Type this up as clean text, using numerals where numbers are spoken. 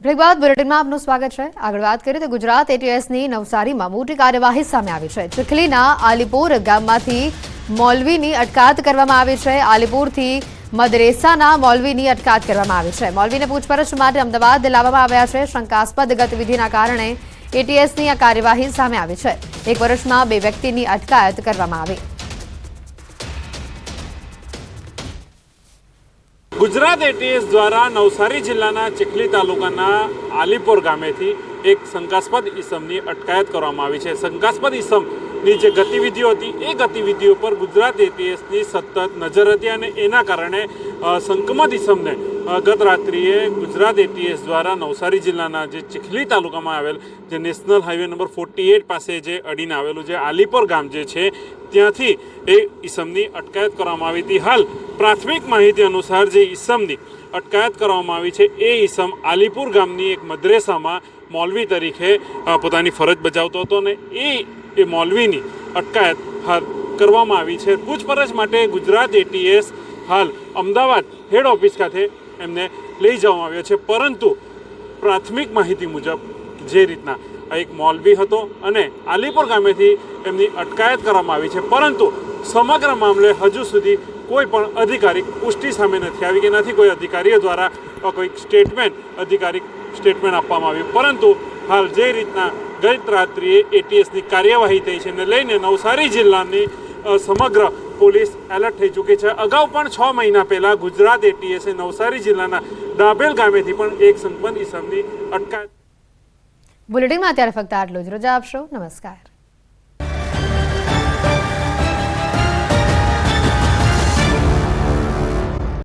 Break બાદ બુલેટિનમાં આપનું સ્વાગત છે। આગળ વાત કરીએ તો ગુજરાત એટીએસની નવસારીમાં મોટી કાર્યવાહી સામે આવી છે। ચીખલીના આલીપુર ગામમાંથી મૌલવીની અટકાયત કરવામાં આવી છે। આલીપુરથી મદરેસાના મૌલવીની અટકાયત કરવામાં આવી છે। મૌલવીને પૂછપરછ માટે અમદાવાદ લાવવામાં આવ્યા છે। શંકાસ્પદ ગતિવિધિના કારણે એટીએસની આ કાર્યવાહી સામે આવી છે। 1 વર્ષમાં 2 વ્યક્તિની અટકાયત કરવામાં આવી। गुजरात एटीएस द्वारा नवसारी जिल्लाना चिखली तालुकाना आलीपुर गामेथी एक शंकास्पद ईसमनी अटकायत करवामां आवी छे। शंकास्पद ईसमनी जे गतिविधिओ हती ए गतिविधिओ पर गुजरात एटीएसनी सतत नजर हती अने एना कारणे शंकास्पद ईसमने गत रात्रिए गुजरात एटीएस द्वारा नवसारी जिल्लाना जे चिखली तालुकामां आवेल जे नेशनल हाईवे नंबर 48 पासे जे अडीने आवेलुं जे आलीपुर गाम जे छे ત્યાંથી એ ઈસમની અટકાયત કરવામાં આવી હતી। હાલ પ્રાથમિક માહિતી અનુસાર જે ઈસમની અટકાયત કરવામાં આવી છે એ ઈસમ આલીપુર ગામની એક મદ્રેસામાં મૌલવી તરીકે પોતાની ફરજ બજાવતો હતો અને એ મૌલવીની અટકાયત હાલ કરવામાં આવી છે। પૂછપરછ માટે ગુજરાત એટીએસ હાલ અમદાવાદ હેડ ઓફિસ ખાતે એમને લઈ જવામાં આવ્યો છે। પરંતુ પ્રાથમિક માહિતી મુજબ જે રીતના એક મૌલવી હતો અને આલીપુર ગામેથી એમની અટકાયત કરવામાં આવી છે, પરંતુ સમગ્ર મામલે હજુ સુધી કોઈ પણ અધિકારિક પુષ્ટિ સામે નથી આવી કે નથી કોઈ અધિકારીઓ દ્વારા કોઈ અધિકારિક સ્ટેટમેન્ટ આપવામાં આવ્યું। પરંતુ હાલ જે રીતના ગત રાત્રિએ એટીએસની કાર્યવાહી થઈ છે એને લઈને નવસારી જિલ્લાની સમગ્ર પોલીસ એલર્ટ થઈ ચૂકી છે। અગાઉ પણ 6 મહિના પહેલાં ગુજરાત એટીએસે નવસારી જિલ્લાના ડાભેલ ગામેથી પણ એક સંપન્ન ઈસમની અટકાયત। બુલેટિનમાં અત્યારે ફક્ત આટલું જ। રજા આપશો। નમસ્કાર।